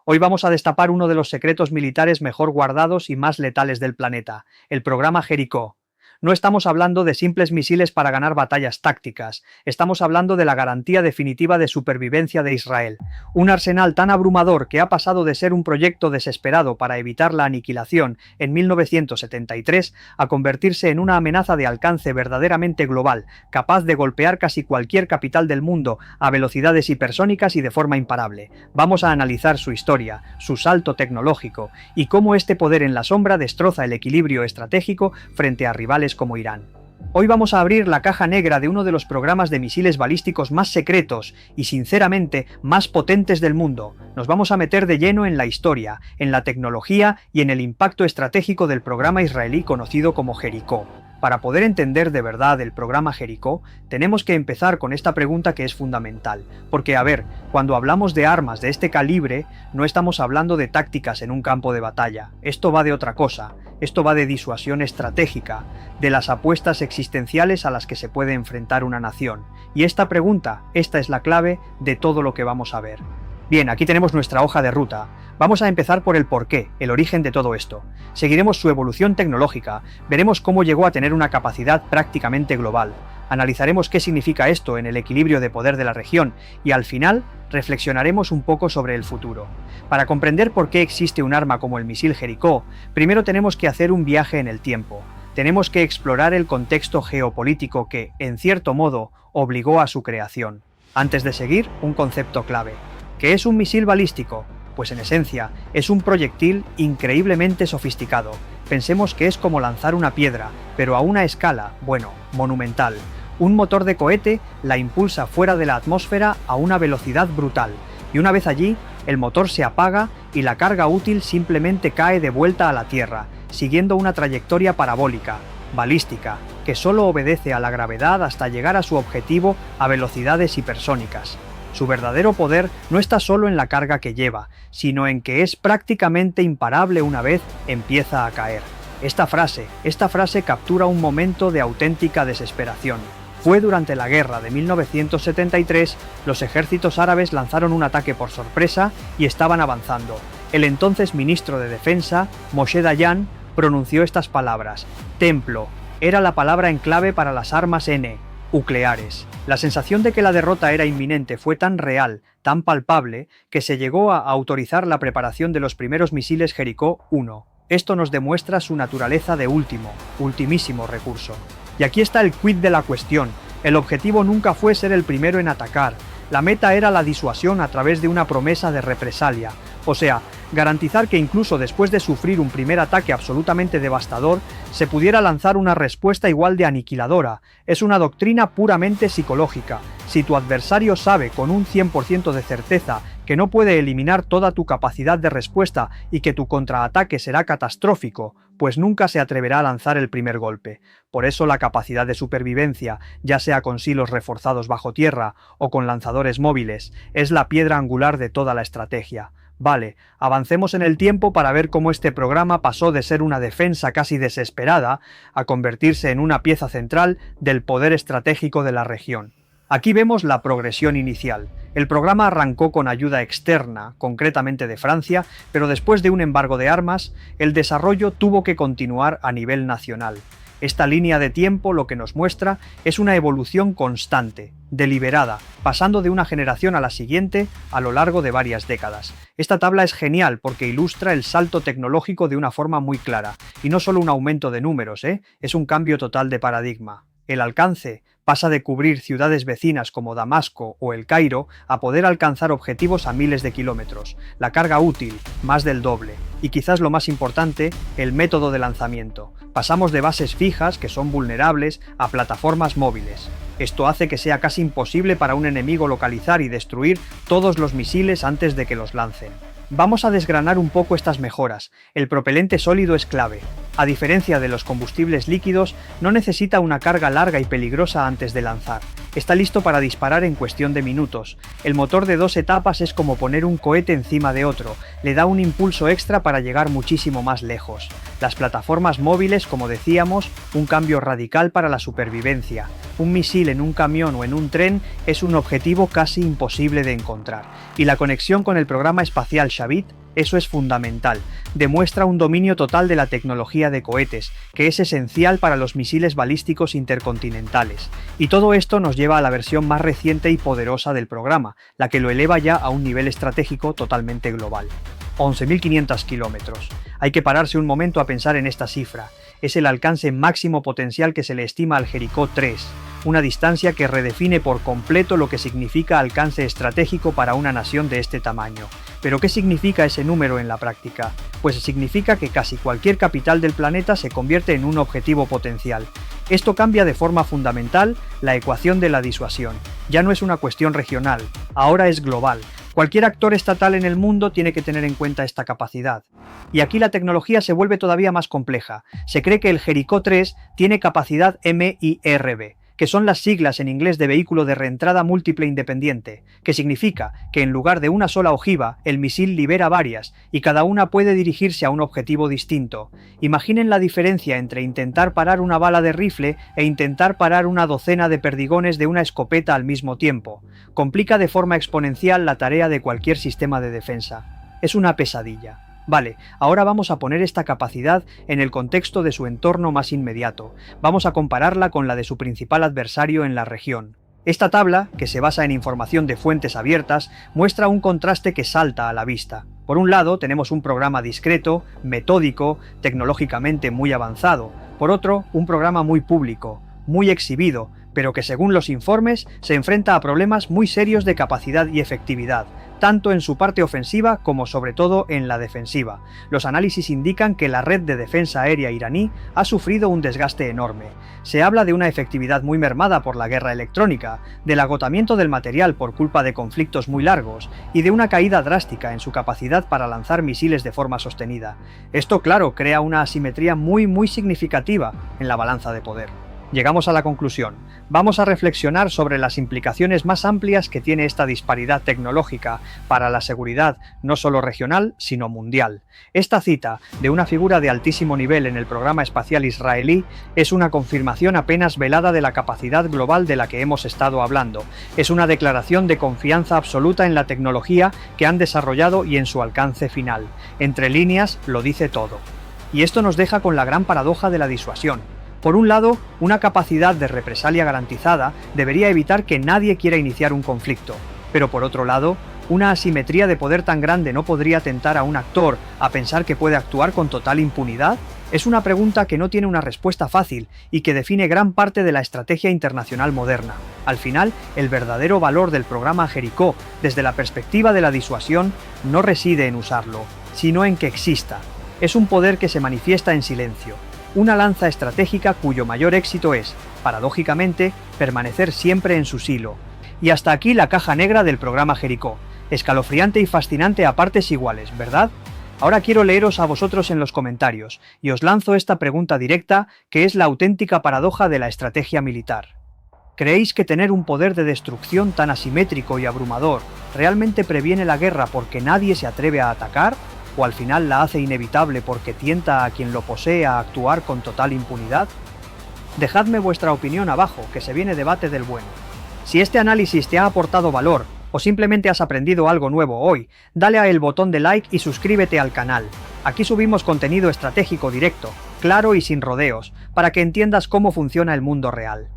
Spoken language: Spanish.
Hoy vamos a destapar uno de los secretos militares mejor guardados y más letales del planeta, el programa Jericó. No estamos hablando de simples misiles para ganar batallas tácticas, estamos hablando de la garantía definitiva de supervivencia de Israel. Un arsenal tan abrumador que ha pasado de ser un proyecto desesperado para evitar la aniquilación en 1973 a convertirse en una amenaza de alcance verdaderamente global, capaz de golpear casi cualquier capital del mundo a velocidades hipersónicas y de forma imparable. Vamos a analizar su historia, su salto tecnológico y cómo este poder en la sombra destroza el equilibrio estratégico frente a rivales como Irán. Hoy vamos a abrir la caja negra de uno de los programas de misiles balísticos más secretos y, sinceramente, más potentes del mundo. Nos vamos a meter de lleno en la historia, en la tecnología y en el impacto estratégico del programa israelí conocido como Jericó. Para poder entender de verdad el programa Jericó, tenemos que empezar con esta pregunta que es fundamental. Porque, a ver, cuando hablamos de armas de este calibre, no estamos hablando de tácticas en un campo de batalla. Esto va de otra cosa. Esto va de disuasión estratégica, de las apuestas existenciales a las que se puede enfrentar una nación. Y esta es la clave de todo lo que vamos a ver. Bien, aquí tenemos nuestra hoja de ruta. Vamos a empezar por el porqué, el origen de todo esto. Seguiremos su evolución tecnológica, veremos cómo llegó a tener una capacidad prácticamente global. Analizaremos qué significa esto en el equilibrio de poder de la región y al final reflexionaremos un poco sobre el futuro. Para comprender por qué existe un arma como el misil Jericó, primero tenemos que hacer un viaje en el tiempo. Tenemos que explorar el contexto geopolítico que, en cierto modo, obligó a su creación. Antes de seguir, un concepto clave. ¿Qué es un misil balístico? Pues en esencia, es un proyectil increíblemente sofisticado. Pensemos que es como lanzar una piedra, pero a una escala, bueno, monumental. Un motor de cohete la impulsa fuera de la atmósfera a una velocidad brutal, y una vez allí, el motor se apaga y la carga útil simplemente cae de vuelta a la Tierra, siguiendo una trayectoria parabólica, balística, que solo obedece a la gravedad hasta llegar a su objetivo a velocidades hipersónicas. Su verdadero poder no está solo en la carga que lleva, sino en que es prácticamente imparable una vez empieza a caer. Esta frase captura un momento de auténtica desesperación. Fue durante la guerra de 1973, los ejércitos árabes lanzaron un ataque por sorpresa y estaban avanzando. El entonces ministro de Defensa, Moshe Dayan, pronunció estas palabras: templo. Era la palabra en clave para las armas nucleares. La sensación de que la derrota era inminente fue tan real, tan palpable, que se llegó a autorizar la preparación de los primeros misiles Jericó 1. Esto nos demuestra su naturaleza de ultimísimo recurso. Y aquí está el quid de la cuestión. El objetivo nunca fue ser el primero en atacar. La meta era la disuasión a través de una promesa de represalia. O sea, garantizar que incluso después de sufrir un primer ataque absolutamente devastador, se pudiera lanzar una respuesta igual de aniquiladora. Es una doctrina puramente psicológica. Si tu adversario sabe con un 100% de certeza que no puede eliminar toda tu capacidad de respuesta y que tu contraataque será catastrófico, pues nunca se atreverá a lanzar el primer golpe. Por eso la capacidad de supervivencia, ya sea con silos reforzados bajo tierra o con lanzadores móviles, es la piedra angular de toda la estrategia. Vale, avancemos en el tiempo para ver cómo este programa pasó de ser una defensa casi desesperada a convertirse en una pieza central del poder estratégico de la región. Aquí vemos la progresión inicial. El programa arrancó con ayuda externa, concretamente de Francia, pero después de un embargo de armas, el desarrollo tuvo que continuar a nivel nacional. Esta línea de tiempo lo que nos muestra es una evolución constante, deliberada, pasando de una generación a la siguiente a lo largo de varias décadas. Esta tabla es genial porque ilustra el salto tecnológico de una forma muy clara, y no solo un aumento de números, es un cambio total de paradigma. El alcance pasa de cubrir ciudades vecinas como Damasco o El Cairo a poder alcanzar objetivos a miles de kilómetros. La carga útil, más del doble. Y quizás lo más importante, el método de lanzamiento. Pasamos de bases fijas, que son vulnerables, a plataformas móviles. Esto hace que sea casi imposible para un enemigo localizar y destruir todos los misiles antes de que los lancen. Vamos a desgranar un poco estas mejoras. El propelente sólido es clave. A diferencia de los combustibles líquidos, no necesita una carga larga y peligrosa antes de lanzar. Está listo para disparar en cuestión de minutos. El motor de 2 etapas es como poner un cohete encima de otro, le da un impulso extra para llegar muchísimo más lejos. Las plataformas móviles, como decíamos, un cambio radical para la supervivencia. Un misil en un camión o en un tren es un objetivo casi imposible de encontrar, y la conexión con el programa espacial Shavit, eso es fundamental. Demuestra un dominio total de la tecnología de cohetes, que es esencial para los misiles balísticos intercontinentales. Y todo esto nos lleva a la versión más reciente y poderosa del programa, la que lo eleva ya a un nivel estratégico totalmente global. 11.500 kilómetros. Hay que pararse un momento a pensar en esta cifra. Es el alcance máximo potencial que se le estima al Jericó 3, una distancia que redefine por completo lo que significa alcance estratégico para una nación de este tamaño. ¿Pero qué significa ese número en la práctica? Pues significa que casi cualquier capital del planeta se convierte en un objetivo potencial. Esto cambia de forma fundamental la ecuación de la disuasión. Ya no es una cuestión regional, ahora es global. Cualquier actor estatal en el mundo tiene que tener en cuenta esta capacidad. Y aquí la tecnología se vuelve todavía más compleja. Se cree que el Jericó 3 tiene capacidad MIRV, que son las siglas en inglés de vehículo de reentrada múltiple independiente, que significa que en lugar de una sola ojiva, el misil libera varias, y cada una puede dirigirse a un objetivo distinto. Imaginen la diferencia entre intentar parar una bala de rifle e intentar parar una docena de perdigones de una escopeta al mismo tiempo. Complica de forma exponencial la tarea de cualquier sistema de defensa. Es una pesadilla. Vale, ahora vamos a poner esta capacidad en el contexto de su entorno más inmediato. Vamos a compararla con la de su principal adversario en la región. Esta tabla, que se basa en información de fuentes abiertas, muestra un contraste que salta a la vista. Por un lado, tenemos un programa discreto, metódico, tecnológicamente muy avanzado. Por otro, un programa muy público, muy exhibido, pero que según los informes se enfrenta a problemas muy serios de capacidad y efectividad, tanto en su parte ofensiva como sobre todo en la defensiva. Los análisis indican que la red de defensa aérea iraní ha sufrido un desgaste enorme. Se habla de una efectividad muy mermada por la guerra electrónica, del agotamiento del material por culpa de conflictos muy largos y de una caída drástica en su capacidad para lanzar misiles de forma sostenida. Esto, claro, crea una asimetría muy significativa en la balanza de poder. Llegamos a la conclusión. Vamos a reflexionar sobre las implicaciones más amplias que tiene esta disparidad tecnológica para la seguridad no solo regional, sino mundial. Esta cita de una figura de altísimo nivel en el programa espacial israelí es una confirmación apenas velada de la capacidad global de la que hemos estado hablando. Es una declaración de confianza absoluta en la tecnología que han desarrollado y en su alcance final. Entre líneas lo dice todo. Y esto nos deja con la gran paradoja de la disuasión. Por un lado, una capacidad de represalia garantizada debería evitar que nadie quiera iniciar un conflicto, pero por otro lado, una asimetría de poder tan grande no podría tentar a un actor a pensar que puede actuar con total impunidad. Es una pregunta que no tiene una respuesta fácil y que define gran parte de la estrategia internacional moderna. Al final, el verdadero valor del programa Jericó, desde la perspectiva de la disuasión, no reside en usarlo, sino en que exista. Es un poder que se manifiesta en silencio. Una lanza estratégica cuyo mayor éxito es, paradójicamente, permanecer siempre en su silo. Y hasta aquí la caja negra del programa Jericó. Escalofriante y fascinante a partes iguales, ¿verdad? Ahora quiero leeros a vosotros en los comentarios, y os lanzo esta pregunta directa, que es la auténtica paradoja de la estrategia militar. ¿Creéis que tener un poder de destrucción tan asimétrico y abrumador realmente previene la guerra porque nadie se atreve a atacar? ¿O al final la hace inevitable porque tienta a quien lo posee a actuar con total impunidad? Dejadme vuestra opinión abajo, que se viene debate del bueno. Si este análisis te ha aportado valor, o simplemente has aprendido algo nuevo hoy, dale a el botón de like y suscríbete al canal. Aquí subimos contenido estratégico directo, claro y sin rodeos, para que entiendas cómo funciona el mundo real.